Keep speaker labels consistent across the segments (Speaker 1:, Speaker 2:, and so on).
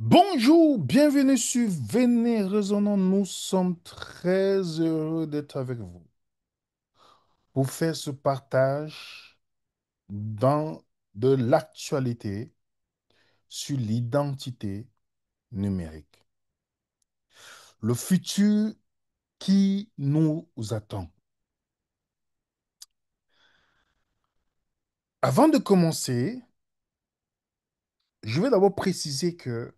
Speaker 1: Bonjour, bienvenue sur Venez Raisonnons. Nous sommes très heureux d'être avec vous pour faire ce partage dans de l'actualité sur l'identité numérique. Le futur qui nous attend. Avant de commencer, je vais d'abord préciser que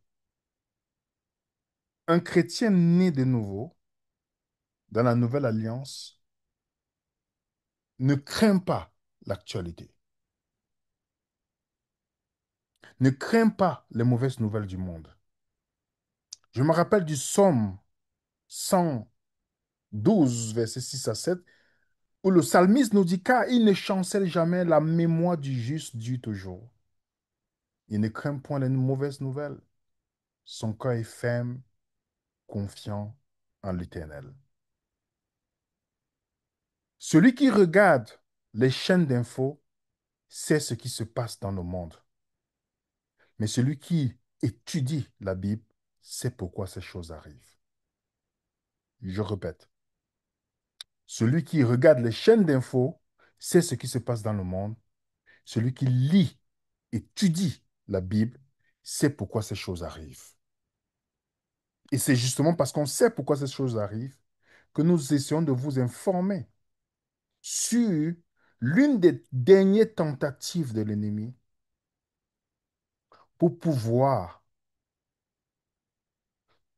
Speaker 1: un chrétien né de nouveau dans la nouvelle alliance ne craint pas l'actualité, ne craint pas les mauvaises nouvelles du monde. Je me rappelle du psaume 112, versets 6 à 7, où le psalmiste nous dit, car il ne chancelle jamais, la mémoire du juste dure toujours. Il ne craint point les mauvaises nouvelles. Son cœur est ferme, confiant en l'Éternel. Celui qui regarde les chaînes d'infos sait ce qui se passe dans le monde. Mais celui qui étudie la Bible sait pourquoi ces choses arrivent. Je répète, celui qui regarde les chaînes d'infos sait ce qui se passe dans le monde. Celui qui lit, étudie la Bible, sait pourquoi ces choses arrivent. Et c'est justement parce qu'on sait pourquoi ces choses arrivent que nous essayons de vous informer sur l'une des dernières tentatives de l'ennemi pour pouvoir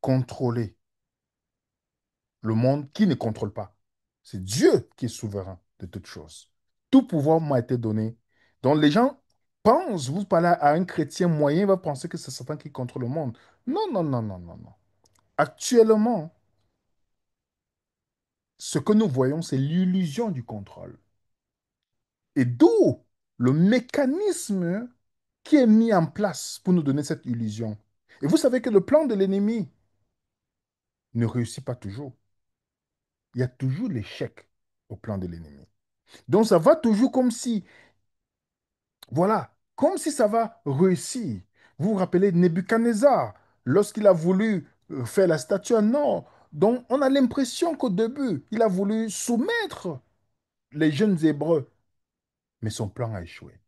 Speaker 1: contrôler le monde qui ne contrôle pas. C'est Dieu qui est souverain de toutes choses. Tout pouvoir m'a été donné. Donc les gens pensent, vous parlez à un chrétien moyen, il va penser que c'est Satan qui contrôle le monde. Non, non, non, non, non, non. Actuellement, ce que nous voyons, c'est l'illusion du contrôle. Et d'où le mécanisme qui est mis en place pour nous donner cette illusion. Et vous savez que le plan de l'ennemi ne réussit pas toujours. Il y a toujours l'échec au plan de l'ennemi. Donc ça va toujours comme si, voilà, comme si ça va réussir. Vous vous rappelez Nebuchadnezzar, lorsqu'il a voulu faire la statue, non. Donc on a l'impression qu'au début, il a voulu soumettre les jeunes Hébreux, mais son plan a échoué.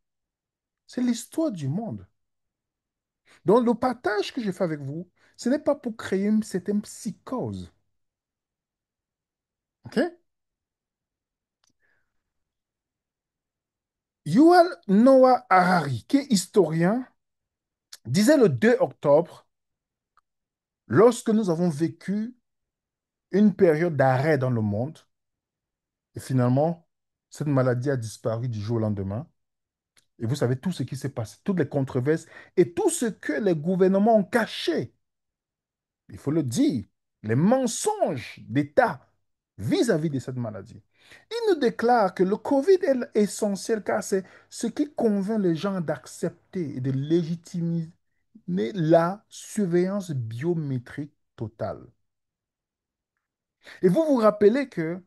Speaker 1: C'est l'histoire du monde. Donc, le partage que je fais avec vous, ce n'est pas pour créer une certaine psychose. OK? Yuval Noah Harari, qui est historien, disait le 2 octobre, lorsque nous avons vécu une période d'arrêt dans le monde, et finalement, cette maladie a disparu du jour au lendemain. Et vous savez tout ce qui s'est passé, toutes les controverses et tout ce que les gouvernements ont caché. Il faut le dire, les mensonges d'État vis-à-vis de cette maladie. Il nous déclare que le Covid est essentiel car c'est ce qui convainc les gens d'accepter et de légitimer la surveillance biométrique totale. Et vous vous rappelez que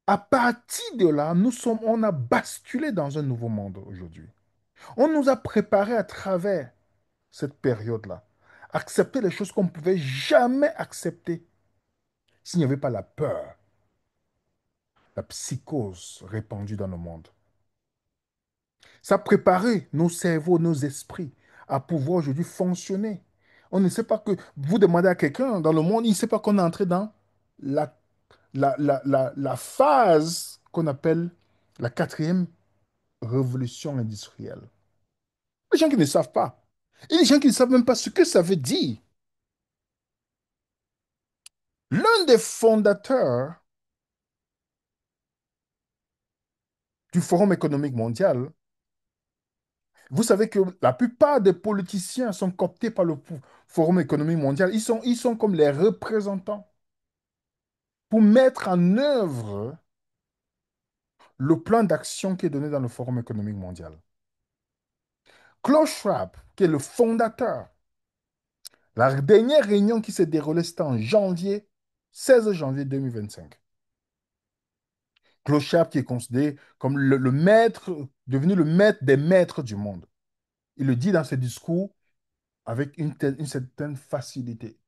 Speaker 1: à partir de là, on a basculé dans un nouveau monde aujourd'hui. On nous a préparés à travers cette période-là. Accepter les choses qu'on ne pouvait jamais accepter s'il n'y avait pas la peur, la psychose répandue dans le monde. Ça a préparé nos cerveaux, nos esprits à pouvoir aujourd'hui fonctionner. On ne sait pas que vous demandez à quelqu'un dans le monde, il ne sait pas qu'on est entré dans la, la phase qu'on appelle la quatrième révolution industrielle. Les gens qui ne savent pas. Et les gens qui ne savent même pas ce que ça veut dire. L'un des fondateurs du Forum économique mondial, vous savez que la plupart des politiciens sont cooptés par le Forum économique mondial. Ils sont comme les représentants pour mettre en œuvre le plan d'action qui est donné dans le Forum économique mondial. Klaus Schwab, qui est le fondateur, la dernière réunion qui s'est déroulée, c'était en janvier, 16 janvier 2025. Klaus Schwab qui est considéré comme le maître, devenu le maître des maîtres du monde. Il le dit dans ses discours avec une certaine facilité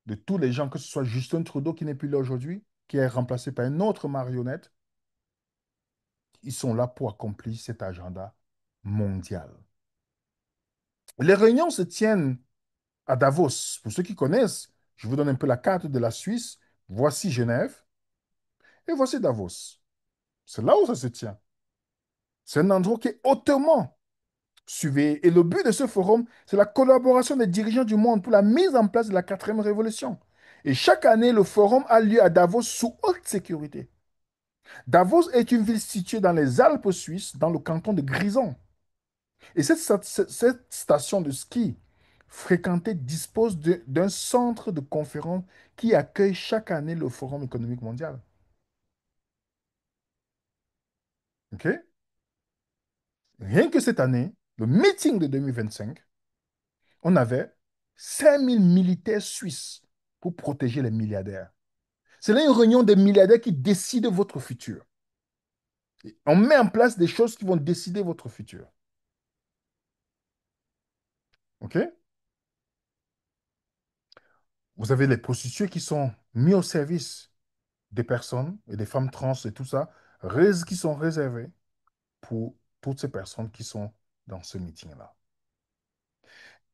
Speaker 1: de tous les gens, que ce soit Justin Trudeau qui n'est plus là aujourd'hui, qui est remplacé par une autre marionnette, ils sont là pour accomplir cet agenda mondial. Les réunions se tiennent à Davos. Pour ceux qui connaissent, je vous donne un peu la carte de la Suisse. Voici Genève et voici Davos. C'est là où ça se tient. C'est un endroit qui est hautement surveillé. Et le but de ce forum, c'est la collaboration des dirigeants du monde pour la mise en place de la quatrième révolution. Et chaque année, le forum a lieu à Davos sous haute sécurité. Davos est une ville située dans les Alpes suisses, dans le canton de Grison. Et cette station de ski fréquentée dispose d'un centre de conférence qui accueille chaque année le Forum économique mondial. OK? Rien que cette année, le meeting de 2025, on avait 5000 militaires suisses pour protéger les milliardaires. C'est là une réunion des milliardaires qui décident votre futur. On met en place des choses qui vont décider votre futur. OK? Vous avez les prostituées qui sont mis au service des personnes et des femmes trans et tout ça, qui sont réservées pour toutes ces personnes qui sont dans ce meeting-là.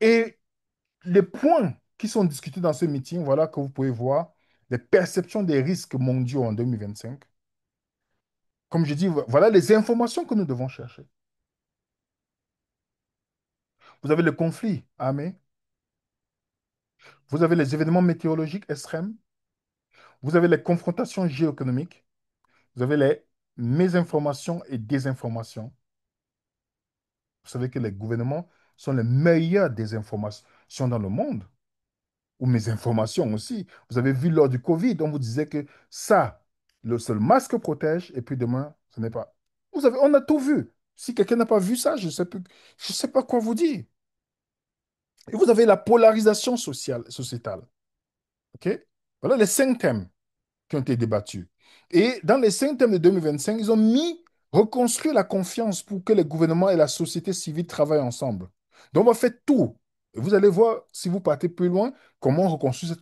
Speaker 1: Et les points qui sont discutés dans ce meeting, voilà que vous pouvez voir, les perceptions des risques mondiaux en 2025. Comme je dis, voilà les informations que nous devons chercher. Vous avez le conflit armé, vous avez les événements météorologiques extrêmes, vous avez les confrontations géoéconomiques, vous avez les mésinformations et désinformations. Vous savez que les gouvernements sont les meilleurs désinformations dans le monde, ou mes informations aussi. Vous avez vu lors du Covid, on vous disait que ça, le seul masque protège, et puis demain, ce n'est pas. On a tout vu. Si quelqu'un n'a pas vu ça, je ne sais plus, je sais pas quoi vous dire. Et vous avez la polarisation sociétale. OK? Voilà les 5 thèmes qui ont été débattus. Et dans les 5 thèmes de 2025, ils ont mis reconstruire la confiance pour que les gouvernements et la société civile travaillent ensemble. Donc, on va faire tout. Et vous allez voir, si vous partez plus loin, comment reconstruire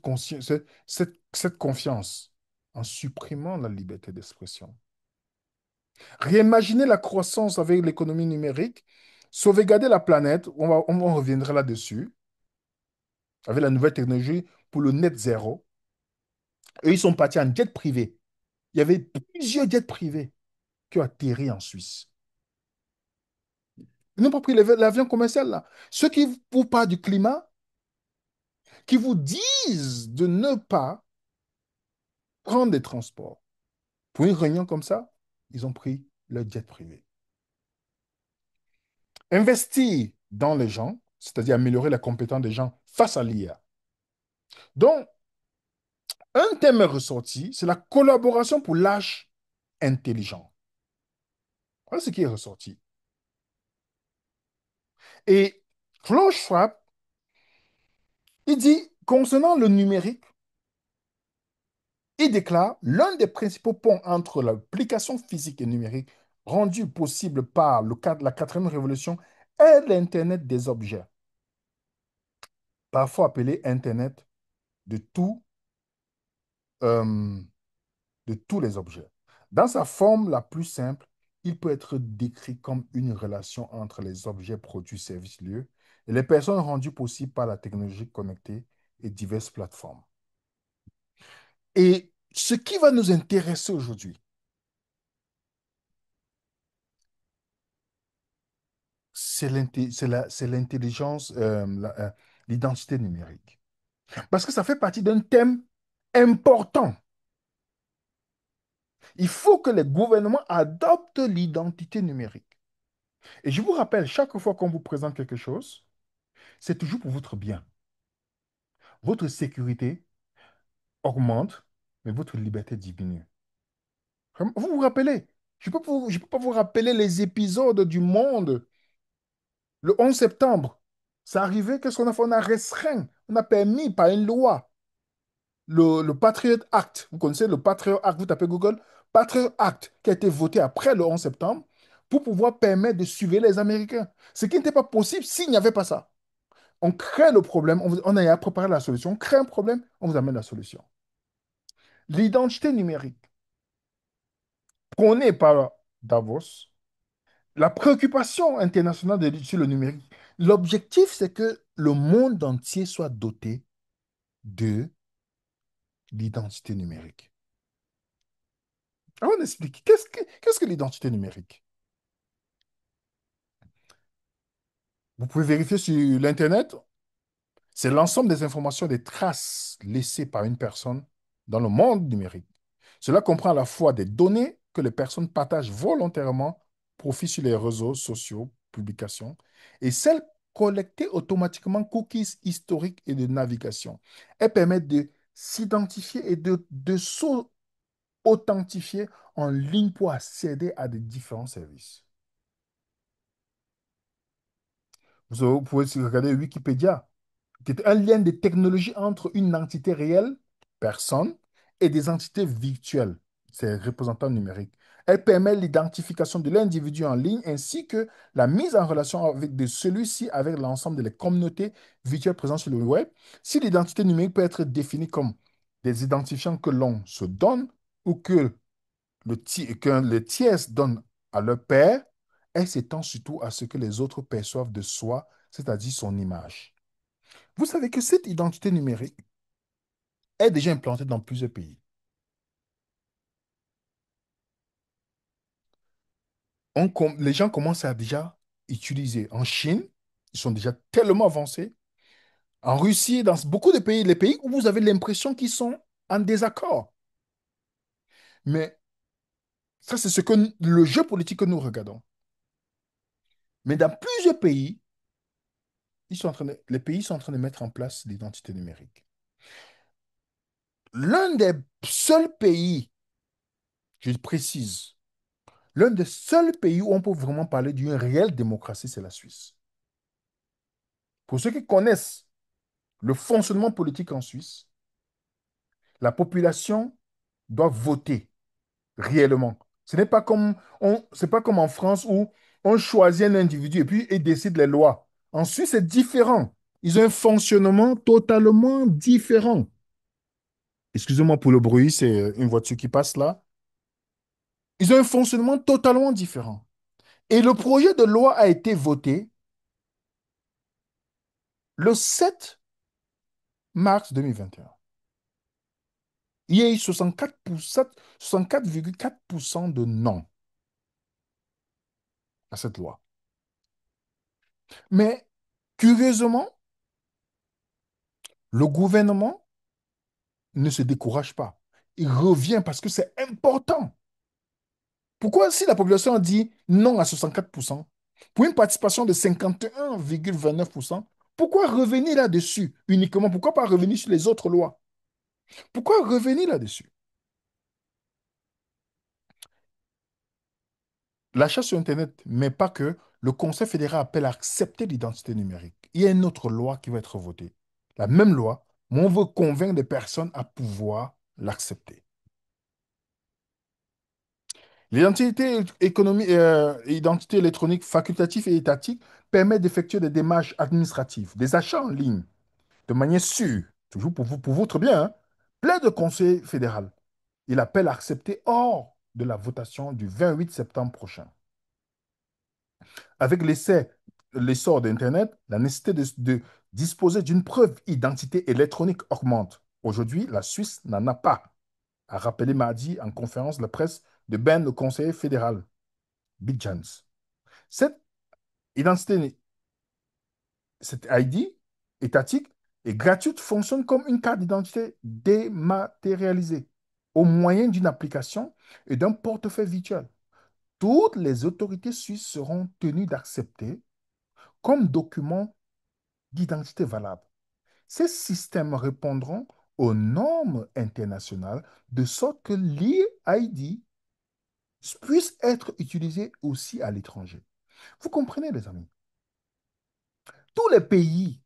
Speaker 1: cette confiance en supprimant la liberté d'expression. Réimaginer la croissance avec l'économie numérique, sauvegarder la planète, on reviendra là-dessus, avec la nouvelle technologie pour le net zéro. Eux, ils sont partis en jet privé. Il y avait plusieurs jets privés qui ont atterri en Suisse. Ils n'ont pas pris l'avion commercial, là. Ceux qui vous parlent du climat, qui vous disent de ne pas prendre des transports. Pour une réunion comme ça, ils ont pris leur jet privé. Investir dans les gens, c'est-à-dire améliorer la compétence des gens face à l'IA. Donc, un thème est ressorti, c'est la collaboration pour l'âge intelligent. Voilà ce qui est ressorti. Et Klaus Schwab, il dit, concernant le numérique, il déclare l'un des principaux ponts entre l'application physique et numérique rendue possible par la quatrième révolution est l'Internet des objets, parfois appelé Internet de tout, euh, de tous les objets. Dans sa forme la plus simple, il peut être décrit comme une relation entre les objets produits, services, lieux et les personnes rendues possibles par la technologie connectée et diverses plateformes. Et ce qui va nous intéresser aujourd'hui, c'est l'intelligence, l'identité numérique. Parce que ça fait partie d'un thème important. Il faut que les gouvernements adoptent l'identité numérique. Et je vous rappelle, chaque fois qu'on vous présente quelque chose, c'est toujours pour votre bien. Votre sécurité augmente, mais votre liberté diminue. Vous vous rappelez, je peux pas vous rappeler les épisodes du monde. Le 11 septembre, ça arrivait, qu'est-ce qu'on a fait? On a restreint, on a permis par une loi le Patriot Act. Vous connaissez le Patriot Act, vous tapez Google, Patriot Act qui a été voté après le 11 septembre pour pouvoir permettre de suivre les Américains. Ce qui n'était pas possible s'il n'y avait pas ça. On crée le problème, on a préparé la solution, on crée un problème, on vous amène la solution. L'identité numérique, prônée par Davos, la préoccupation internationale sur le numérique, l'objectif, c'est que le monde entier soit doté de l'identité numérique. Alors, on explique, qu'est-ce que l'identité numérique? Vous pouvez vérifier sur l'Internet, c'est l'ensemble des informations, des traces laissées par une personne dans le monde numérique. Cela comprend à la fois des données que les personnes partagent volontairement, profit sur les réseaux sociaux, publications, et celles collectées automatiquement, cookies historiques et de navigation. Elles permettent de s'identifier et de s'authentifier en ligne pour accéder à des différents services. Vous pouvez aussi regarder Wikipédia, qui est un lien de technologie entre une entité réelle, personne, et des entités virtuelles, ces représentants numériques. Elle permet l'identification de l'individu en ligne ainsi que la mise en relation avec de celui-ci avec l'ensemble des communautés virtuelles présentes sur le web. Si l'identité numérique peut être définie comme des identifiants que l'on se donne ou que les tiers donnent à leur père, elle s'étend surtout à ce que les autres perçoivent de soi, c'est-à-dire son image. Vous savez que cette identité numérique est déjà implantée dans plusieurs pays. Les gens commencent à déjà utiliser. En Chine, ils sont déjà tellement avancés. En Russie, dans beaucoup de pays, les pays où vous avez l'impression qu'ils sont en désaccord. Mais ça, c'est ce que le jeu politique que nous regardons. Mais dans plusieurs pays, les pays sont en train de mettre en place l'identité numérique. L'un des seuls pays, je précise, l'un des seuls pays où on peut vraiment parler d'une réelle démocratie, c'est la Suisse. Pour ceux qui connaissent le fonctionnement politique en Suisse, la population doit voter réellement. C'est pas comme en France où on choisit un individu et puis il décide les lois. En Suisse, c'est différent. Ils ont un fonctionnement totalement différent. Excusez-moi pour le bruit, c'est une voiture qui passe là. Ils ont un fonctionnement totalement différent. Et le projet de loi a été voté le 7 mars 2021. Il y a eu 64%, 64,4% de non à cette loi. Mais curieusement, le gouvernement ne se décourage pas. Il revient parce que c'est important. Pourquoi, si la population a dit non à 64%, pour une participation de 51,29%, pourquoi revenir là-dessus uniquement? Pourquoi pas revenir sur les autres lois? Pourquoi revenir là-dessus? L'achat sur Internet, mais pas que, le Conseil fédéral appelle à accepter l'identité numérique. Il y a une autre loi qui va être votée. La même loi, mais on veut convaincre des personnes à pouvoir l'accepter. L'identité électronique facultative et étatique permet d'effectuer des démarches administratives, des achats en ligne, de manière sûre, toujours pour votre bien, hein. Plein de conseils fédéral. Il appelle à accepter hors de la votation du 28 septembre prochain. Avec l'essor d'Internet, la nécessité de disposer d'une preuve d'identité électronique augmente. Aujourd'hui, la Suisse n'en a pas, a rappelé mardi en conférence de presse de Ben, le conseiller fédéral, Bidjans. Cette identité, cette ID étatique et gratuite fonctionne comme une carte d'identité dématérialisée au moyen d'une application et d'un portefeuille virtuel. Toutes les autorités suisses seront tenues d'accepter comme document d'identité valable. Ces systèmes répondront aux normes internationales de sorte que l'e-ID puisse être utilisé aussi à l'étranger. Vous comprenez, les amis? Tous les pays,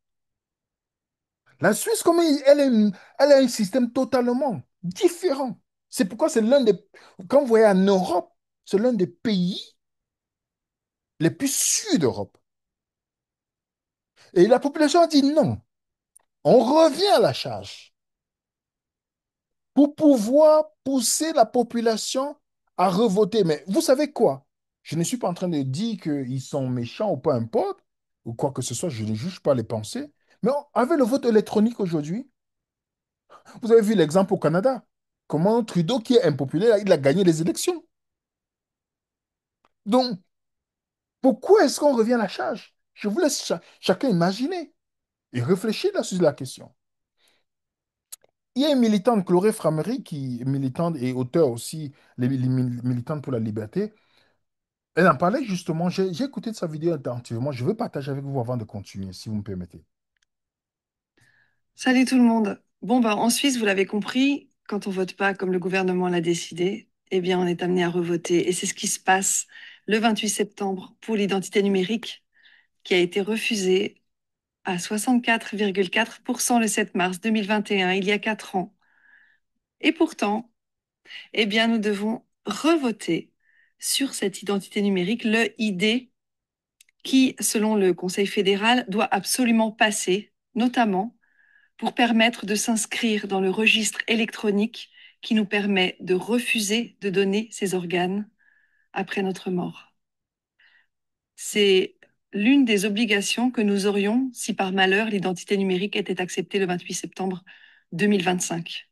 Speaker 1: la Suisse, comme elle a un système totalement différent. C'est pourquoi c'est l'un des, quand vous voyez en Europe, c'est l'un des pays les plus sûrs d'Europe. Et la population a dit non. On revient à la charge pour pouvoir pousser la population à revoter. Mais vous savez quoi? Je ne suis pas en train de dire qu'ils sont méchants ou peu importe, ou quoi que ce soit, je ne juge pas les pensées. Mais avec le vote électronique aujourd'hui, vous avez vu l'exemple au Canada. Comment Trudeau, qui est impopulaire, il a gagné les élections. Donc, pourquoi est-ce qu'on revient à la charge? Je vous laisse chacun imaginer et réfléchir là sur la question. Il y a une militante, Chloé Framery, qui est militante et auteur aussi, militante pour la liberté. Elle en parlait justement, j'ai écouté sa vidéo attentivement. Je veux partager avec vous avant de continuer, si vous me permettez.
Speaker 2: Salut tout le monde. Bon, ben, en Suisse, vous l'avez compris, quand on vote pas comme le gouvernement l'a décidé, eh bien, on est amené à revoter. Et c'est ce qui se passe le 28 septembre pour l'identité numérique, qui a été refusée à 64,4% le 7 mars 2021, il y a 4 ans. Et pourtant, eh bien, nous devons revoter sur cette identité numérique, le ID, qui, selon le Conseil fédéral, doit absolument passer, notamment pour permettre de s'inscrire dans le registre électronique qui nous permet de refuser de donner ses organes après notre mort. C'est l'une des obligations que nous aurions si par malheur l'identité numérique était acceptée le 28 septembre 2025.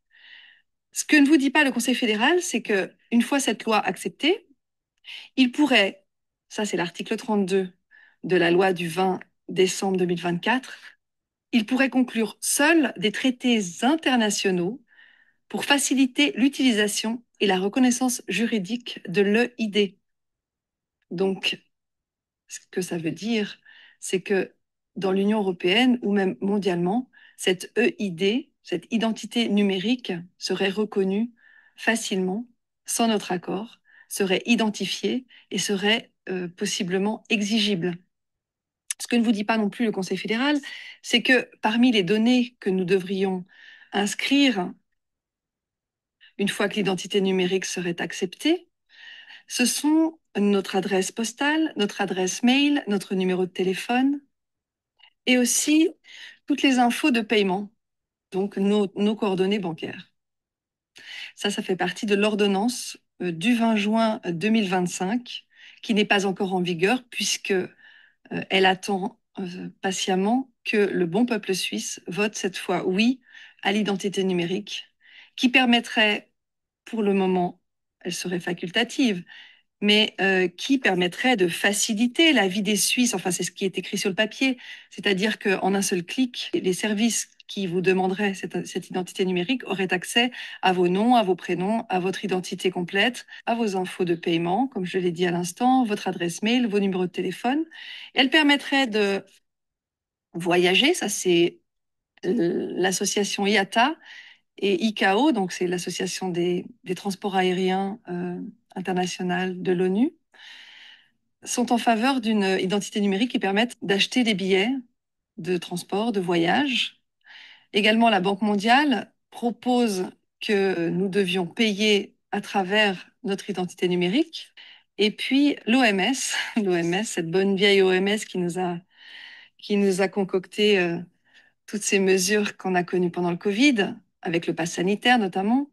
Speaker 2: Ce que ne vous dit pas le Conseil fédéral, c'est que une fois cette loi acceptée, il pourrait, ça c'est l'article 32 de la loi du 20 décembre 2024, il pourrait conclure seul des traités internationaux pour faciliter l'utilisation et la reconnaissance juridique de l'EID. Donc, ce que ça veut dire, c'est que dans l'Union européenne ou même mondialement, cette EID, cette identité numérique, serait reconnue facilement, sans notre accord, serait identifiée et serait possiblement exigible. Ce que ne vous dit pas non plus le Conseil fédéral, c'est que parmi les données que nous devrions inscrire une fois que l'identité numérique serait acceptée, ce sont notre adresse postale, notre adresse mail, notre numéro de téléphone et aussi toutes les infos de paiement, donc nos coordonnées bancaires. Ça fait partie de l'ordonnance du 20 juin 2025 qui n'est pas encore en vigueur puisque elle attend patiemment que le bon peuple suisse vote cette fois oui à l'identité numérique qui permettrait, pour le moment, elle serait facultative, mais qui permettrait de faciliter la vie des Suisses. Enfin, c'est ce qui est écrit sur le papier. C'est-à-dire qu'en un seul clic, les services qui vous demanderaient cette identité numérique auraient accès à vos noms, à vos prénoms, à votre identité complète, à vos infos de paiement, comme je l'ai dit à l'instant, votre adresse mail, vos numéros de téléphone. Elle permettrait de voyager, ça c'est l'association IATA et ICAO, donc c'est l'association des transports aériens internationale de l'ONU, sont en faveur d'une identité numérique qui permette d'acheter des billets de transport, de voyage. Également, la Banque mondiale propose que nous devions payer à travers notre identité numérique. Et puis l'OMS, l'OMS, cette bonne vieille OMS qui nous a concocté toutes ces mesures qu'on a connues pendant le Covid, avec le pass sanitaire notamment,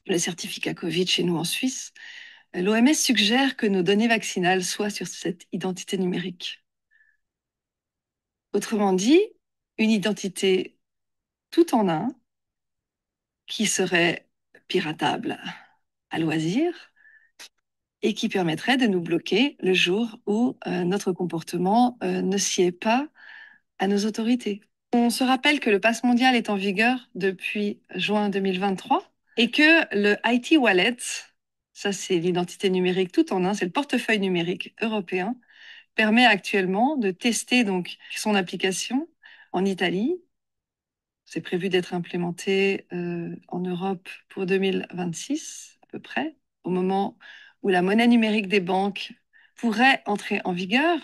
Speaker 2: le certificat Covid chez nous en Suisse, l'OMS suggère que nos données vaccinales soient sur cette identité numérique. Autrement dit, une identité tout en un qui serait piratable à loisir et qui permettrait de nous bloquer le jour où notre comportement ne sied pas à nos autorités. On se rappelle que le pass mondial est en vigueur depuis juin 2023 et que le IT Wallet, ça c'est l'identité numérique tout en un, c'est le portefeuille numérique européen, permet actuellement de tester donc son application en Italie. C'est prévu d'être implémenté en Europe pour 2026 à peu près, au moment où la monnaie numérique des banques pourrait entrer en vigueur.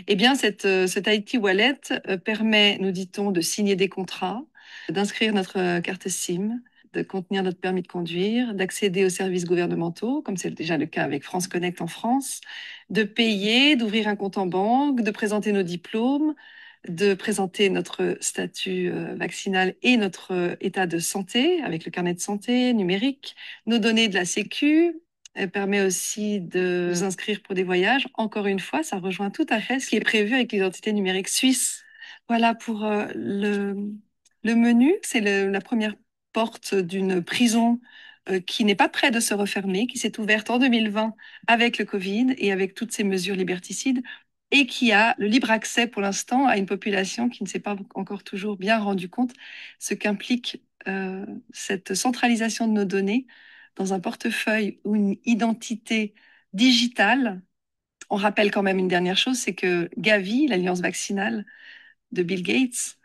Speaker 2: Eh bien, cet IT Wallet permet, nous dit-on, de signer des contrats, d'inscrire notre carte SIM, de contenir notre permis de conduire, d'accéder aux services gouvernementaux, comme c'est déjà le cas avec France Connect en France, de payer, d'ouvrir un compte en banque, de présenter nos diplômes, de présenter notre statut vaccinal et notre état de santé avec le carnet de santé numérique, nos données de la Sécu. Elle permet aussi de nous inscrire pour des voyages. Encore une fois, ça rejoint tout à fait ce qui est prévu avec l'identité numérique suisse. Voilà pour le menu. C'est la première porte d'une prison qui n'est pas près de se refermer, qui s'est ouverte en 2020 avec le Covid et avec toutes ces mesures liberticides et qui a le libre accès pour l'instant à une population qui ne s'est pas encore toujours bien rendu compte ce qu'implique cette centralisation de nos données dans un portefeuille ou une identité digitale. On rappelle quand même une dernière chose, c'est que Gavi, l'alliance vaccinale de Bill Gates,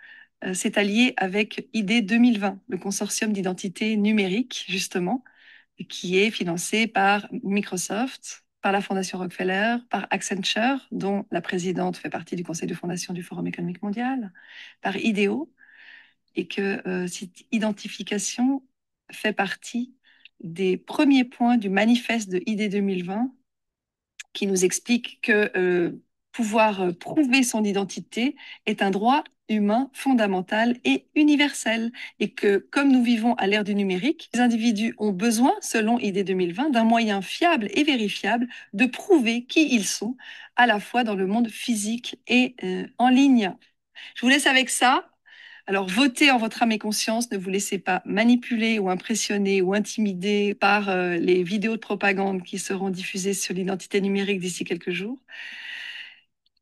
Speaker 2: s'est allié avec ID 2020, le consortium d'identité numérique, justement, qui est financé par Microsoft, par la Fondation Rockefeller, par Accenture, dont la présidente fait partie du conseil de fondation du Forum économique mondial, par IDEO, et que cette identification fait partie des premiers points du manifeste de ID 2020 qui nous explique que pouvoir prouver son identité est un droit humain fondamental et universel et que comme nous vivons à l'ère du numérique, les individus ont besoin, selon ID 2020, d'un moyen fiable et vérifiable de prouver qui ils sont, à la fois dans le monde physique et en ligne. Je vous laisse avec ça. Alors, votez en votre âme et conscience, ne vous laissez pas manipuler ou impressionner ou intimider par les vidéos de propagande qui seront diffusées sur l'identité numérique d'ici quelques jours.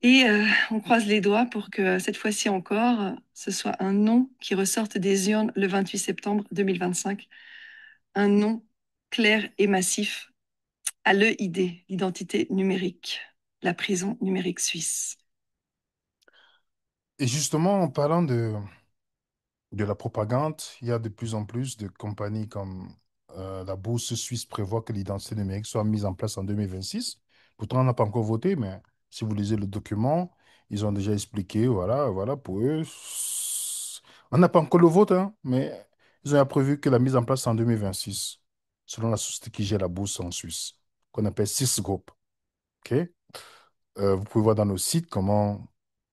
Speaker 2: Et on croise les doigts pour que cette fois-ci encore, ce soit un nom qui ressorte des urnes le 28 septembre 2025. Un nom clair et massif à l'EID, l'identité numérique, la prison numérique suisse.
Speaker 1: Et justement, en parlant de la propagande, il y a de plus en plus de compagnies comme la Bourse suisse prévoit que l'identité numérique soit mise en place en 2026. Pourtant, on n'a pas encore voté, mais si vous lisez le document, ils ont déjà expliqué, voilà, voilà, pour eux, on n'a pas encore le vote, hein, mais ils ont prévu que la mise en place en 2026, selon la société qui gère la bourse en Suisse, qu'on appelle Sys Group. OK? Vous pouvez voir dans nos sites comment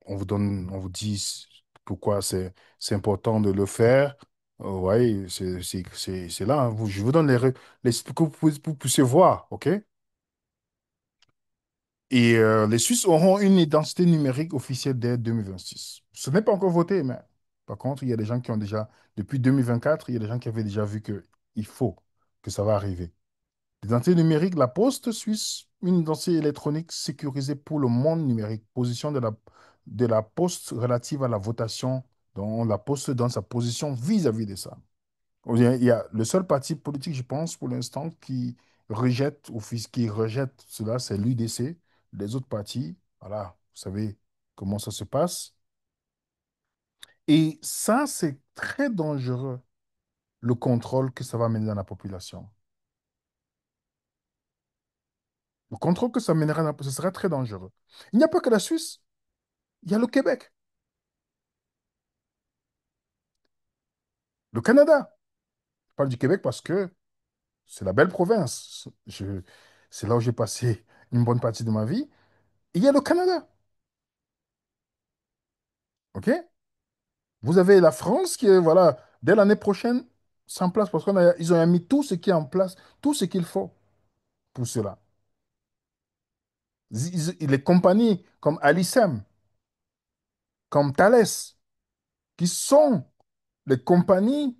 Speaker 1: on vous dit pourquoi c'est important de le faire. Ouais, c'est là, hein. Je vous donne les sites que vous puissiez voir, OK? Et les Suisses auront une identité numérique officielle dès 2026. Ce n'est pas encore voté, mais par contre, il y a des gens qui ont déjà, depuis 2024, il y a des gens qui avaient déjà vu que il faut que ça va arriver. L'identité numérique, la poste suisse, une identité électronique sécurisée pour le monde numérique. Position de la poste relative à la votation, dont la poste donne sa position vis-à-vis de ça. Il y a le seul parti politique, je pense, pour l'instant, qui rejette, qui rejette cela, c'est l'UDC. Les autres partis, voilà, vous savez comment ça se passe. Et ça, c'est très dangereux, le contrôle que ça va mener dans la population. Le contrôle que ça mènera, ce sera très dangereux. Il n'y a pas que la Suisse, il y a le Québec, le Canada. Je parle du Québec parce que c'est la belle province. C'est là où j'ai passé une bonne partie de ma vie. Il y a le Canada, OK? Vous avez la France qui est, voilà, dès l'année prochaine, c'est en place parce qu'ils ont mis tout ce qui est en place, tout ce qu'il faut pour cela. Les compagnies comme Alicem, comme Thales, qui sont les compagnies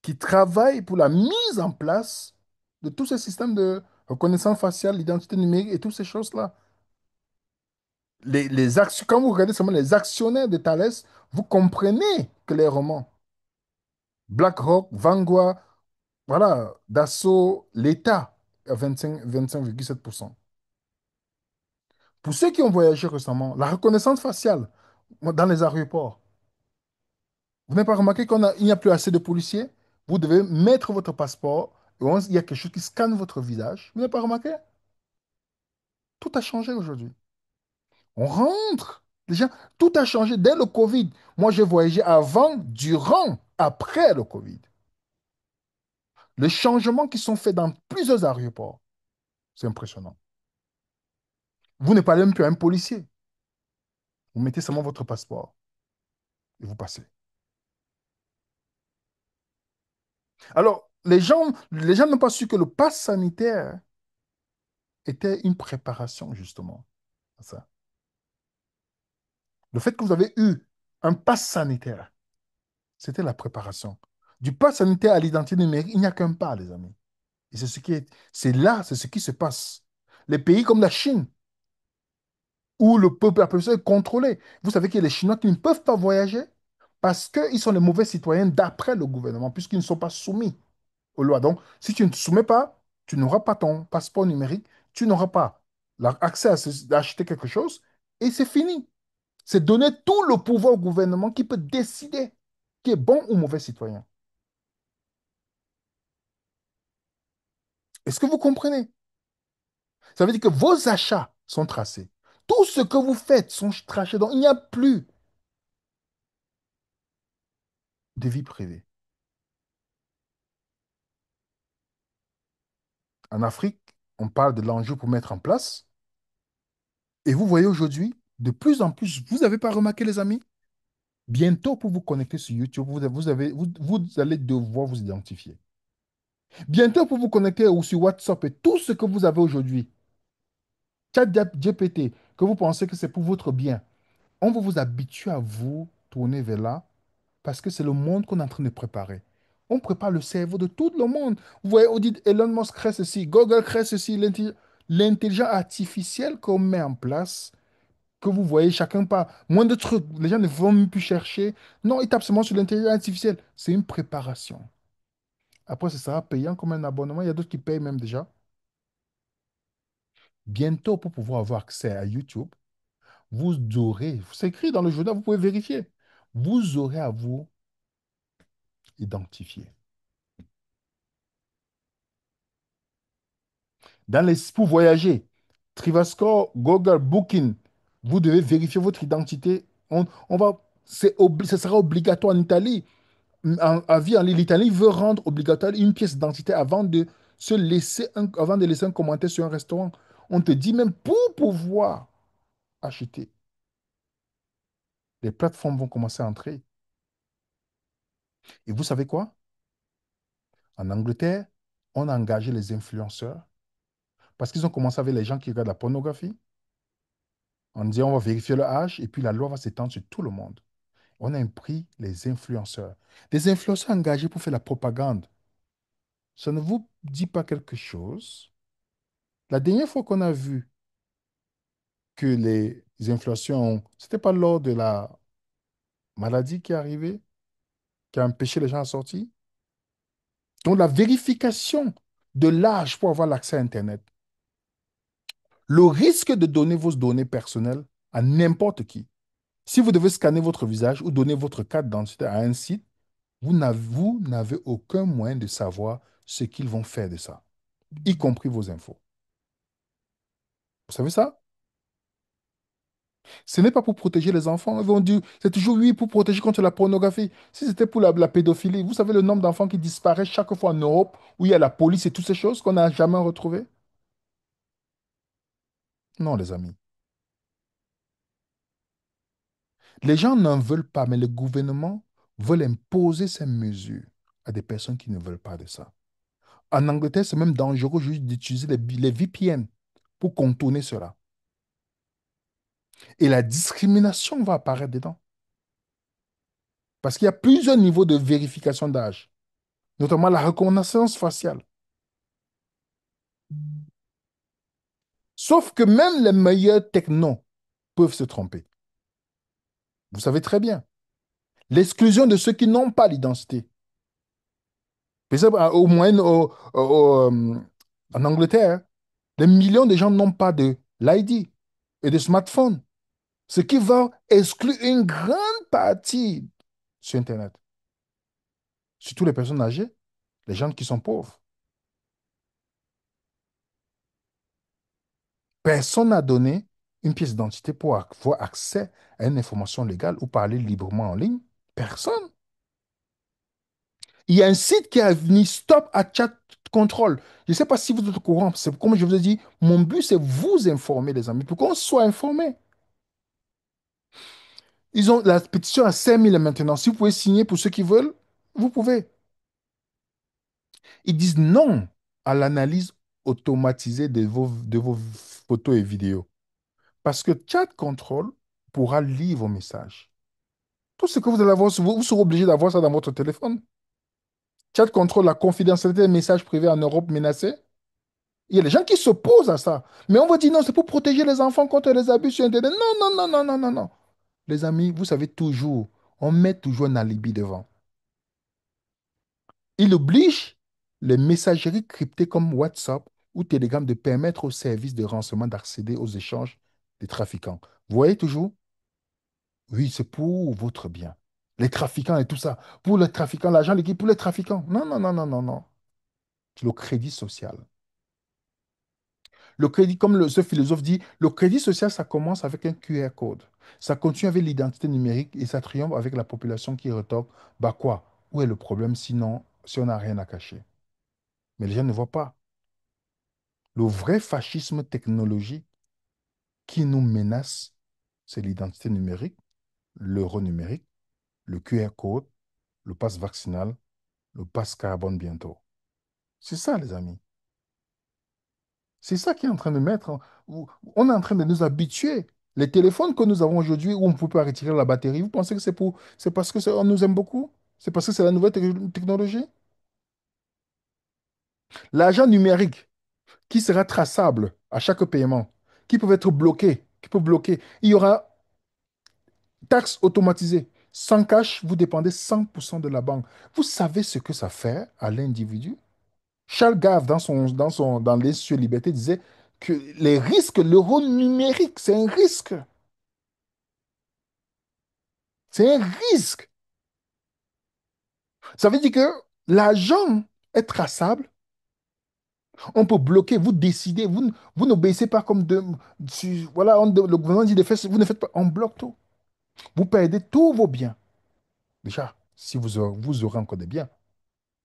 Speaker 1: qui travaillent pour la mise en place de tous ces systèmes de reconnaissance faciale, l'identité numérique et toutes ces choses-là. Quand vous regardez seulement les actionnaires de Thales, vous comprenez clairement. BlackRock, Vanguard, voilà, Dassault, l'État à 25,7%. Pour ceux qui ont voyagé récemment, la reconnaissance faciale dans les aéroports, vous n'avez pas remarqué il n'y a plus assez de policiers? Vous devez mettre votre passeport et il y a quelque chose qui scanne votre visage. Vous n'avez pas remarqué? Tout a changé aujourd'hui. On rentre. Déjà, tout a changé dès le Covid. Moi, j'ai voyagé avant, durant, après le Covid. Les changements qui sont faits dans plusieurs aéroports, c'est impressionnant. Vous ne parlez même plus à un policier. Vous mettez seulement votre passeport et vous passez. Alors, les gens n'ont pas su que le pass sanitaire était une préparation, justement, à ça. Le fait que vous avez eu un pass sanitaire, c'était la préparation. Du pass sanitaire à l'identité numérique, il n'y a qu'un pas, les amis. Et c'est là, c'est ce qui se passe. Les pays comme la Chine, où le peuple, la population est contrôlée. Vous savez qu'il y a les Chinois qui ne peuvent pas voyager parce qu'ils sont les mauvais citoyens d'après le gouvernement, puisqu'ils ne sont pas soumis aux lois. Donc, si tu ne te soumets pas, tu n'auras pas ton passeport numérique, tu n'auras pas accès à acheter quelque chose, et c'est fini. C'est donner tout le pouvoir au gouvernement qui peut décider qui est bon ou mauvais citoyen. Est-ce que vous comprenez? Ça veut dire que vos achats sont tracés. Tout ce que vous faites sont tracés. Donc, il n'y a plus de vie privée. En Afrique, on parle de l'enjeu pour mettre en place. Et vous voyez aujourd'hui, de plus en plus, vous n'avez pas remarqué, les amis, bientôt pour vous connecter sur YouTube, vous allez devoir vous identifier. Bientôt pour vous connecter ou sur WhatsApp et tout ce que vous avez aujourd'hui, ChatGPT, que vous pensez que c'est pour votre bien, on va vous habituer à vous tourner vers là parce que c'est le monde qu'on est en train de préparer. On prépare le cerveau de tout le monde. Vous voyez, on dit Elon Musk crée ceci, Google crée ceci, l'intelligence artificielle qu'on met en place, que vous voyez chacun par moins de trucs. Les gens ne vont même plus chercher. Non, ils tapent seulement sur l'intelligence artificielle. C'est une préparation. Après, ce sera payant comme un abonnement. Il y a d'autres qui payent même déjà. Bientôt, pour pouvoir avoir accès à YouTube, vous aurez, c'est écrit dans le journal, vous pouvez vérifier. Vous aurez à vous identifier. Pour voyager, Trivascore, Google, Booking, vous devez vérifier votre identité. Ce sera obligatoire en Italie. En vie en ligne, l'Italie veut rendre obligatoire une pièce d'identité avant de laisser un commentaire sur un restaurant. On te dit même pour pouvoir acheter, les plateformes vont commencer à entrer. Et vous savez quoi? En Angleterre, on a engagé les influenceurs parce qu'ils ont commencé avec les gens qui regardent la pornographie. On dit on va vérifier le âge et puis la loi va s'étendre sur tout le monde. On a pris les influenceurs. Des influenceurs engagés pour faire la propagande. Ça ne vous dit pas quelque chose? La dernière fois qu'on a vu que les influenceurs, c'était pas lors de la maladie qui est arrivée, qui a empêché les gens à sortir? Donc la vérification de l'âge pour avoir l'accès à Internet. Le risque de donner vos données personnelles à n'importe qui. Si vous devez scanner votre visage ou donner votre carte d'identité à un site, vous n'avez aucun moyen de savoir ce qu'ils vont faire de ça, y compris vos infos. Vous savez ça? Ce n'est pas pour protéger les enfants. Ils vont dire, c'est toujours oui pour protéger contre la pornographie. Si c'était pour la pédophilie, vous savez le nombre d'enfants qui disparaissent chaque fois en Europe où il y a la police et toutes ces choses qu'on n'a jamais retrouvées? Non, les amis. Les gens n'en veulent pas, mais le gouvernement veut imposer ces mesures à des personnes qui ne veulent pas de ça. En Angleterre, c'est même dangereux juste d'utiliser les VPN pour contourner cela. Et la discrimination va apparaître dedans. Parce qu'il y a plusieurs niveaux de vérification d'âge, notamment la reconnaissance faciale. Sauf que même les meilleurs technos peuvent se tromper. Vous savez très bien. L'exclusion de ceux qui n'ont pas l'identité. Par exemple, en Angleterre, des millions de gens n'ont pas de l'ID et de smartphone, ce qui va exclure une grande partie sur Internet, surtout les personnes âgées, les gens qui sont pauvres. Personne n'a donné une pièce d'identité pour avoir accès à une information légale ou parler librement en ligne. Personne. Il y a un site qui a mis stop à chat control. Je ne sais pas si vous êtes au courant. C'est comme je vous ai dit, mon but, c'est vous informer, les amis, pour qu'on soit informés. Ils ont la pétition à 5 000 maintenant. Si vous pouvez signer pour ceux qui veulent, vous pouvez. Ils disent non à l'analyse automatisée de vos photos et vidéos. Parce que Chat Control pourra lire vos messages. Tout ce que vous allez avoir, vous serez obligé d'avoir ça dans votre téléphone. Chat Control, la confidentialité des messages privés en Europe menacée. Il y a des gens qui s'opposent à ça. Mais on va dire non, c'est pour protéger les enfants contre les abus sur Internet. Non, non, non, non, non, non, non. Les amis, vous savez toujours, on met toujours un alibi devant. Il oblige les messageries cryptées comme WhatsApp ou Telegram de permettre aux services de renseignement d'accéder aux échanges des trafiquants. Vous voyez toujours? Oui, c'est pour votre bien. Les trafiquants et tout ça. Pour les trafiquants, l'argent liquide pour les trafiquants. Non, non, non, non, non, non. C'est le crédit social. Le crédit, comme ce philosophe dit, le crédit social, ça commence avec un QR code. Ça continue avec l'identité numérique et ça triomphe avec la population qui retorque. Bah quoi? Où est le problème sinon, si on n'a rien à cacher? Mais les gens ne voient pas. Le vrai fascisme technologique qui nous menace, c'est l'identité numérique, l'euro numérique, le QR code, le pass vaccinal, le pass carbone bientôt. C'est ça, les amis. C'est ça qui est en train de On est en train de nous habituer. Les téléphones que nous avons aujourd'hui où on ne peut pas retirer la batterie, vous pensez que c'est parce que on nous aime beaucoup? C'est parce que c'est la nouvelle technologie? L'argent numérique qui sera traçable à chaque paiement, qui peut être bloqué, qui peut bloquer. Il y aura taxes automatisées. Sans cash, vous dépendez 100% de la banque. Vous savez ce que ça fait à l'individu? Charles Gave, dans Les Cieux Liberté, disait que les risques, l'euro numérique, c'est un risque. C'est un risque. Ça veut dire que l'argent est traçable. On peut bloquer, vous décidez, vous n'obéissez pas comme voilà, le gouvernement dit de faire, vous ne faites pas, on bloque tout. Vous perdez tous vos biens. Déjà, si vous aurez encore des biens,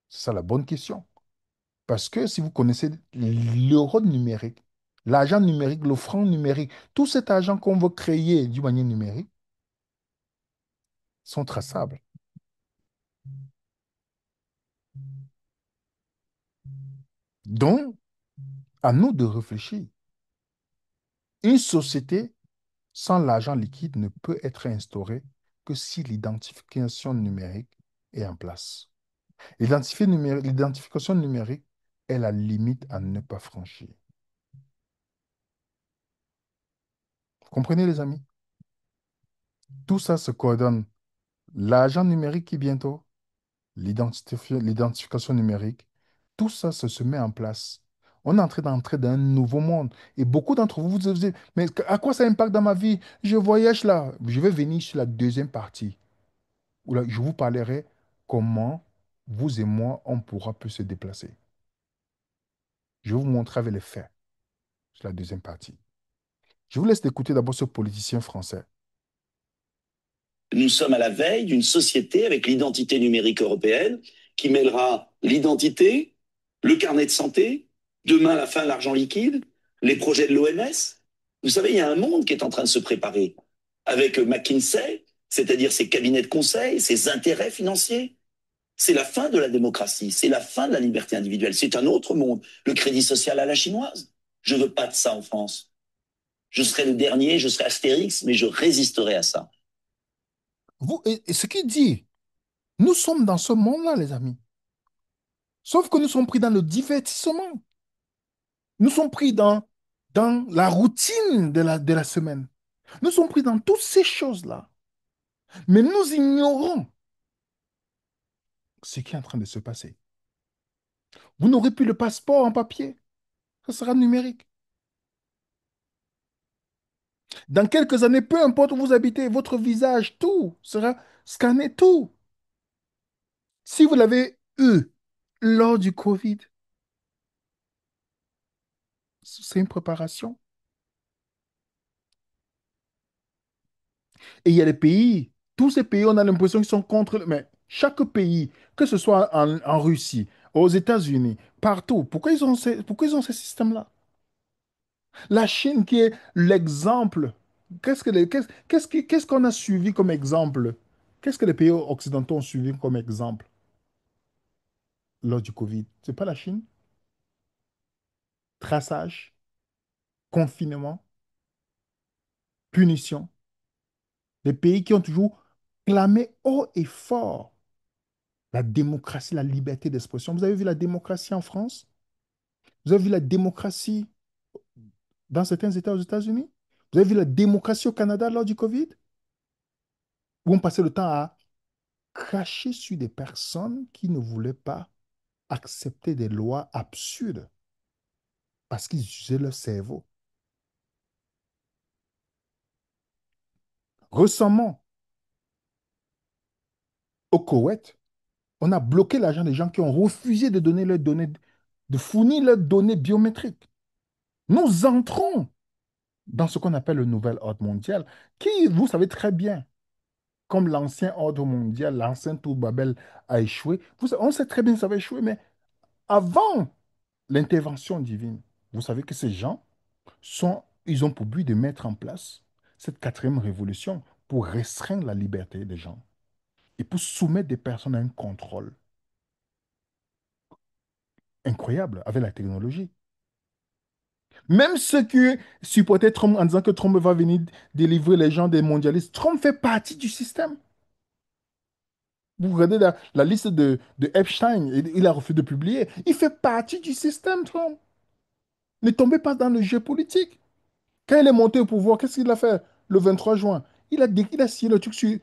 Speaker 1: c'est ça la bonne question. Parce que si vous connaissez l'euro numérique, l'argent numérique, le franc numérique, tout cet argent qu'on veut créer d'une manière numérique sont traçables. Donc, à nous de réfléchir. Une société sans l'argent liquide ne peut être instaurée que si l'identification numérique est en place. L'identification numérique est la limite à ne pas franchir. Vous comprenez, les amis? Tout ça se coordonne. L'argent numérique qui bientôt, l'identification numérique, tout ça se met en place. On est en train d'entrer dans un nouveau monde. Et beaucoup d'entre vous, vous vous dites, mais à quoi ça impacte dans ma vie? Je voyage là. Je vais venir sur la deuxième partie, où là, je vous parlerai comment vous et moi, on pourra plus se déplacer. Je vais vous montrer avec les faits sur la deuxième partie. Je vous laisse écouter d'abord ce politicien français.
Speaker 3: Nous sommes à la veille d'une société avec l'identité numérique européenne qui mêlera l'identité, le carnet de santé, demain la fin de l'argent liquide, les projets de l'OMS. Vous savez, il y a un monde qui est en train de se préparer avec McKinsey, c'est-à-dire ses cabinets de conseil, ses intérêts financiers. C'est la fin de la démocratie, c'est la fin de la liberté individuelle, c'est un autre monde, le crédit social à la chinoise. Je veux pas de ça en France. Je serai le dernier, je serai Astérix, mais je résisterai à ça.
Speaker 1: Et ce qu'il dit, nous sommes dans ce monde-là, les amis. Sauf que nous sommes pris dans le divertissement. Nous sommes pris dans la routine de la semaine. Nous sommes pris dans toutes ces choses-là. Mais nous ignorons ce qui est en train de se passer. Vous n'aurez plus le passeport en papier. Ça sera numérique. Dans quelques années, peu importe où vous habitez, votre visage, tout sera scanné, tout. Si vous l'avez eu lors du Covid, c'est une préparation. Et il y a des pays, tous ces pays, on a l'impression qu'ils sont contre. Mais chaque pays, que ce soit en Russie, aux États-Unis, partout, pourquoi ils ont ces systèmes-là? La Chine, qui est l'exemple Qu'est-ce qu'on a suivi comme exemple? Qu'est-ce que les pays occidentaux ont suivi comme exemple lors du Covid? C'est pas la Chine? Traçage, confinement, punition. Des pays qui ont toujours clamé haut et fort la démocratie, la liberté d'expression. Vous avez vu la démocratie en France? Vous avez vu la démocratie dans certains États aux États-Unis? Vous avez vu la démocratie au Canada lors du Covid? Où on passait le temps à cracher sur des personnes qui ne voulaient pas accepter des lois absurdes parce qu'ils usaient leur cerveau. Récemment, au Koweït, on a bloqué l'argent des gens qui ont refusé de donner leurs données, de fournir leurs données biométriques. Nous entrons dans ce qu'on appelle le nouvel ordre mondial, qui, vous savez très bien, comme l'ancien ordre mondial, l'ancien Tour Babel a échoué. On sait très bien que ça va échouer, mais avant l'intervention divine, vous savez que ces gens ils ont pour but de mettre en place cette quatrième révolution pour restreindre la liberté des gens et pour soumettre des personnes à un contrôle incroyable avec la technologie. Même ceux qui supportaient Trump en disant que Trump va venir délivrer les gens des mondialistes, Trump fait partie du système. Vous regardez la liste de Epstein, il a refusé de publier. Il fait partie du système, Trump. Ne tombez pas dans le jeu politique. Quand il est monté au pouvoir, qu'est-ce qu'il a fait le 23 juin? Il a signé le truc sur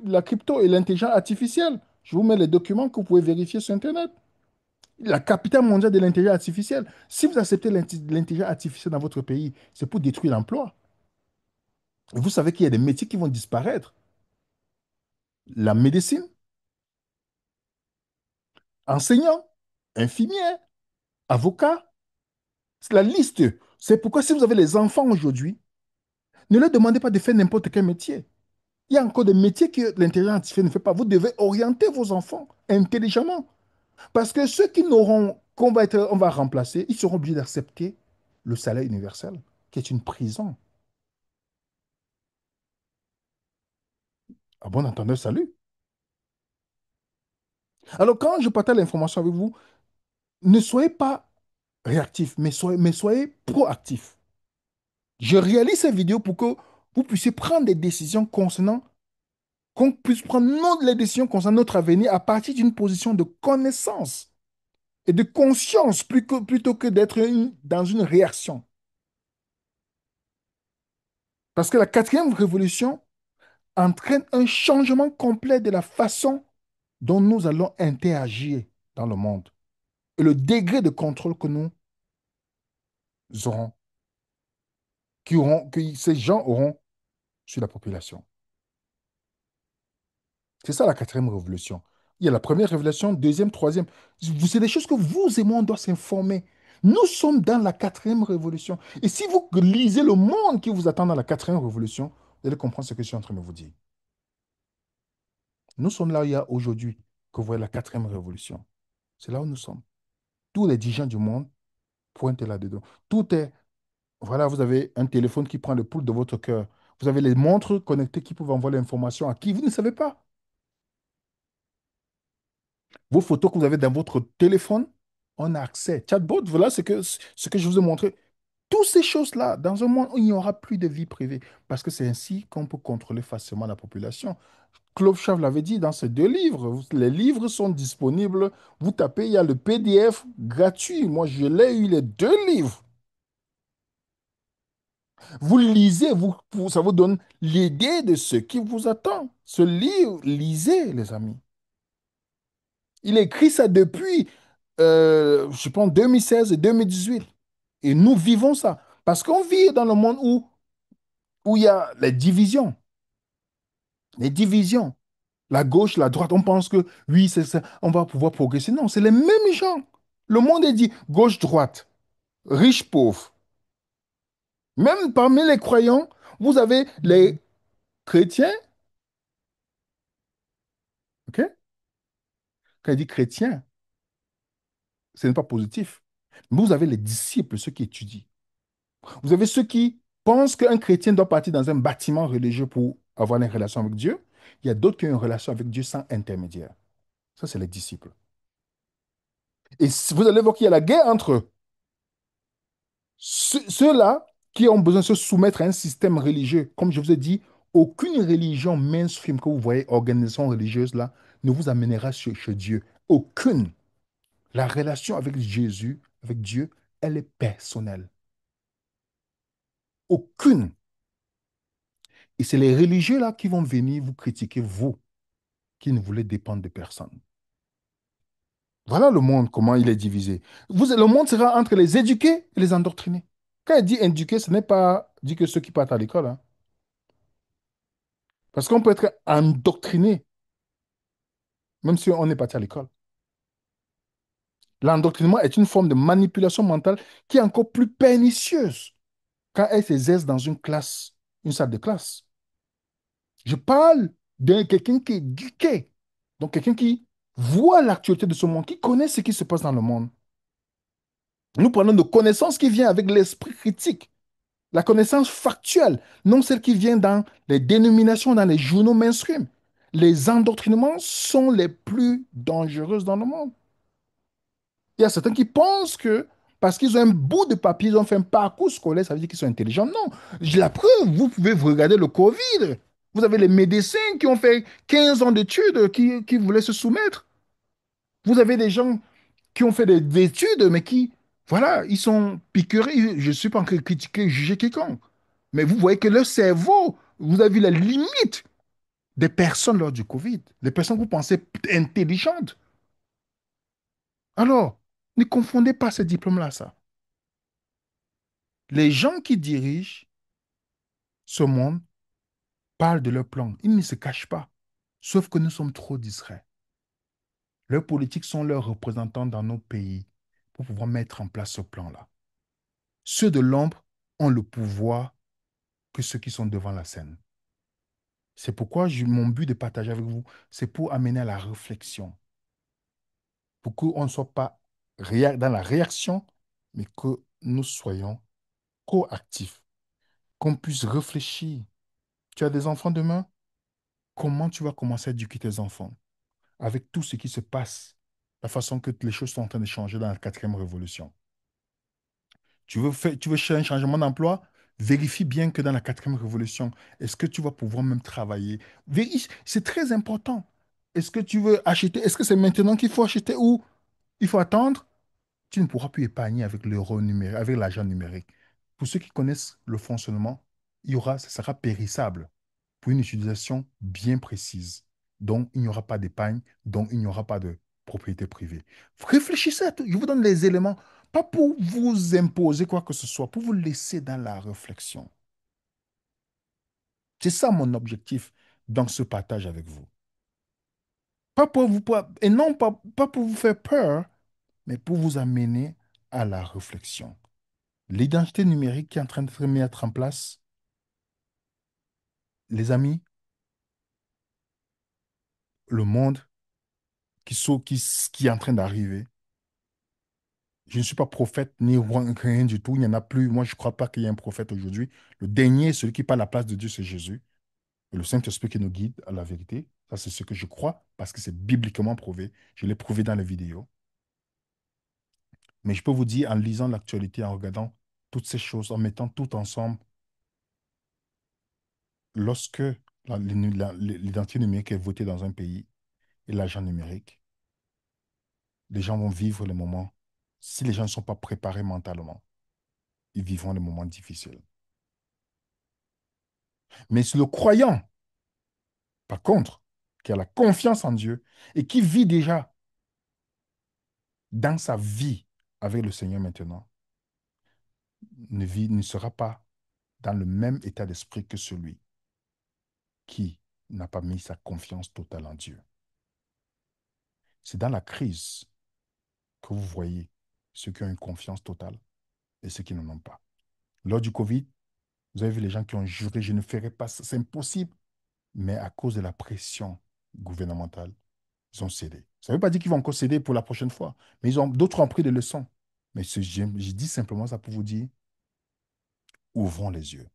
Speaker 1: la crypto et l'intelligence artificielle. Je vous mets les documents que vous pouvez vérifier sur Internet. La capitale mondiale de l'intelligence artificielle. Si vous acceptez l'intelligence artificielle dans votre pays, c'est pour détruire l'emploi. Et vous savez qu'il y a des métiers qui vont disparaître. La médecine, enseignant, infirmière, avocat. C'est la liste. C'est pourquoi si vous avez les enfants aujourd'hui, ne leur demandez pas de faire n'importe quel métier. Il y a encore des métiers que l'intelligence artificielle ne fait pas. Vous devez orienter vos enfants intelligemment. Parce que ceux qui n'auront, on va remplacer, ils seront obligés d'accepter le salaire universel, qui est une prison. À bon entendeur, salut. Alors, quand je partage l'information avec vous, ne soyez pas réactifs, mais soyez proactifs. Je réalise ces vidéos pour que vous puissiez prendre des décisions concernant, qu'on puisse prendre les décisions concernant notre avenir à partir d'une position de connaissance et de conscience plutôt que d'être dans une réaction. Parce que la quatrième révolution entraîne un changement complet de la façon dont nous allons interagir dans le monde et le degré de contrôle que nous aurons, que ces gens auront sur la population. C'est ça la quatrième révolution. Il y a la première révélation, deuxième, troisième. C'est des choses que vous et moi, on doit s'informer. Nous sommes dans la quatrième révolution. Et si vous lisez le monde qui vous attend dans la quatrième révolution, vous allez comprendre ce que je suis en train de vous dire. Nous sommes là où il y a aujourd'hui que vous voyez la quatrième révolution. C'est là où nous sommes. Tous les dirigeants du monde pointent là-dedans. Tout est, voilà, vous avez un téléphone qui prend le pouls de votre cœur. Vous avez les montres connectées qui peuvent envoyer l'information à qui vous ne savez pas. Vos photos que vous avez dans votre téléphone, on a accès. Chatbot, voilà ce que je vous ai montré. Toutes ces choses-là, dans un monde où il n'y aura plus de vie privée, parce que c'est ainsi qu'on peut contrôler facilement la population. Claude Chav l'avait dit dans ses deux livres. Les livres sont disponibles. Vous tapez, il y a le PDF gratuit. Moi, je l'ai eu, les deux livres. Vous lisez, ça vous donne l'idée de ce qui vous attend. Ce livre, lisez, les amis. Il écrit ça depuis, je pense, 2016 et 2018. Et nous vivons ça. Parce qu'on vit dans le monde où il y a les divisions. Les divisions. La gauche, la droite, on pense que oui, c'est ça, on va pouvoir progresser. Non, c'est les mêmes gens. Le monde est dit gauche-droite, riche-pauvre. Même parmi les croyants, vous avez les chrétiens, ok? Quand il dit chrétien, ce n'est pas positif. Mais vous avez les disciples, ceux qui étudient. Vous avez ceux qui pensent qu'un chrétien doit partir dans un bâtiment religieux pour avoir une relation avec Dieu. Il y a d'autres qui ont une relation avec Dieu sans intermédiaire. Ça, c'est les disciples. Et vous allez voir qu'il y a la guerre entre eux. Ceux-là qui ont besoin de se soumettre à un système religieux, comme je vous ai dit, aucune religion mainstream que vous voyez, organisation religieuse là, ne vous amènera chez Dieu. Aucune. La relation avec Jésus, avec Dieu, elle est personnelle. Aucune. Et c'est les religieux là qui vont venir vous critiquer, vous, qui ne voulez dépendre de personne. Voilà le monde, comment il est divisé. Le monde sera entre les éduqués et les endoctrinés. Quand il dit éduquer, ce n'est pas dit que ceux qui partent à l'école, hein. Parce qu'on peut être endoctriné, même si on est parti à l'école. L'endoctrinement est une forme de manipulation mentale qui est encore plus pernicieuse quand elle s'exerce dans une classe, une salle de classe. Je parle de quelqu'un qui est éduqué, donc quelqu'un qui voit l'actualité de ce monde, qui connaît ce qui se passe dans le monde. Nous parlons de connaissances qui viennent avec l'esprit critique, la connaissance factuelle, non celle qui vient dans les dénominations, dans les journaux mainstream. Les endoctrinements sont les plus dangereux dans le monde. Il y a certains qui pensent que parce qu'ils ont un bout de papier, ils ont fait un parcours scolaire, ça veut dire qu'ils sont intelligents. Non, j'ai la preuve, vous pouvez regarder le Covid. Vous avez les médecins qui ont fait 15 ans d'études, qui voulaient se soumettre. Vous avez des gens qui ont fait des études, mais qui, voilà, ils sont piqûrés. Je ne suis pas en train de critiquer, juger quiconque. Mais vous voyez que leur cerveau, vous avez vu la limite des personnes lors du Covid. Les personnes que vous pensez intelligentes. Alors, ne confondez pas ces diplômes-là, ça. Les gens qui dirigent ce monde parlent de leur plan. Ils ne se cachent pas. Sauf que nous sommes trop discrets. Leurs politiques sont leurs représentants dans nos pays pour pouvoir mettre en place ce plan-là. Ceux de l'ombre ont le pouvoir que ceux qui sont devant la scène. C'est pourquoi mon but de partager avec vous, c'est pour amener à la réflexion, pour qu'on ne soit pas dans la réaction, mais que nous soyons proactifs, qu'on puisse réfléchir. Tu as des enfants demain? Comment tu vas commencer à éduquer tes enfants avec tout ce qui se passe, la façon que les choses sont en train de changer dans la quatrième révolution? Tu veux faire un changement d'emploi? Vérifie bien que dans la quatrième révolution, est-ce que tu vas pouvoir même travailler? C'est très important. Est-ce que tu veux acheter? Est-ce que c'est maintenant qu'il faut acheter ou il faut attendre? Tu ne pourras plus épargner avec l'euro numérique, avec l'argent numérique. Pour ceux qui connaissent le fonctionnement, ça sera périssable pour une utilisation bien précise. Donc, il n'y aura pas d'épargne, donc il n'y aura pas de propriété privée. Réfléchissez à tout. Je vous donne les éléments, pas pour vous imposer quoi que ce soit, pour vous laisser dans la réflexion. C'est ça mon objectif dans ce partage avec vous. Pas pour vous, et non pas pour vous faire peur, mais pour vous amener à la réflexion. L'identité numérique qui est en train d'être mise en place, les amis, le monde qui est en train d'arriver. Je ne suis pas prophète ni rien du tout. Il n'y en a plus. Moi, je ne crois pas qu'il y ait un prophète aujourd'hui. Le dernier, celui qui parle à la place de Dieu, c'est Jésus. Et le Saint-Esprit qui nous guide à la vérité. Ça, c'est ce que je crois parce que c'est bibliquement prouvé. Je l'ai prouvé dans les vidéos. Mais je peux vous dire, en lisant l'actualité, en regardant toutes ces choses, en mettant tout ensemble, lorsque l'identité numérique est votée dans un pays et l'agent numérique, les gens vont vivre les moments. Si les gens ne sont pas préparés mentalement, ils vivront des moments difficiles. Mais si le croyant, par contre, qui a la confiance en Dieu et qui vit déjà dans sa vie avec le Seigneur maintenant, ne sera pas dans le même état d'esprit que celui qui n'a pas mis sa confiance totale en Dieu. C'est dans la crise que vous voyez ceux qui ont une confiance totale et ceux qui n'en ont pas. Lors du Covid, vous avez vu les gens qui ont juré, je ne ferai pas ça, c'est impossible. Mais à cause de la pression gouvernementale, ils ont cédé. Ça ne veut pas dire qu'ils vont encore céder pour la prochaine fois, mais d'autres ont pris des leçons. Mais je dis simplement ça pour vous dire, ouvrons les yeux.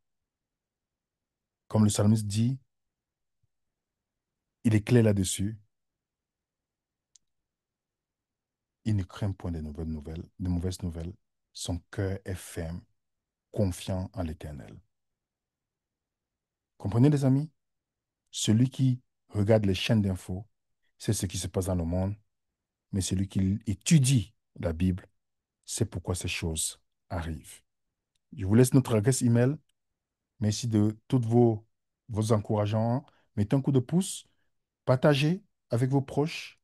Speaker 1: Comme le psalmiste dit, il est clair là-dessus. Il ne craint point de mauvaises nouvelles. Son cœur est ferme, confiant en l'Éternel. Comprenez, les amis? Celui qui regarde les chaînes d'infos, c'est ce qui se passe dans le monde, mais celui qui étudie la Bible, c'est pourquoi ces choses arrivent. Je vous laisse notre adresse email. Merci de tous vos encouragements. Mettez un coup de pouce, partagez avec vos proches.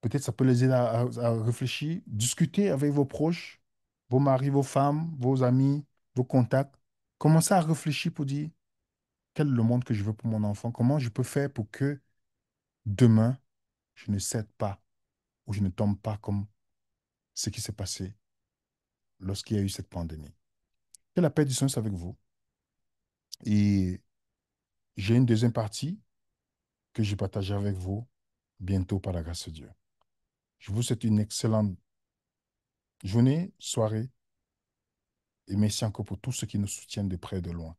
Speaker 1: Peut-être ça peut les aider à réfléchir. Discutez avec vos proches, vos maris, vos femmes, vos amis, vos contacts. Commencez à réfléchir pour dire quel est le monde que je veux pour mon enfant. Comment je peux faire pour que demain, je ne cède pas ou je ne tombe pas comme ce qui s'est passé lorsqu'il y a eu cette pandémie. Que la paix du Seigneur soit avec vous. Et j'ai une deuxième partie que je partagerai avec vous bientôt par la grâce de Dieu. Je vous souhaite une excellente journée, soirée, et merci encore pour tous ceux qui nous soutiennent de près et de loin,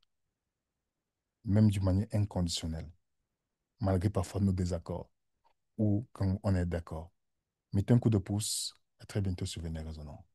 Speaker 1: même d'une manière inconditionnelle, malgré parfois nos désaccords ou quand on est d'accord. Mettez un coup de pouce. À très bientôt sur Venez Raisonnant.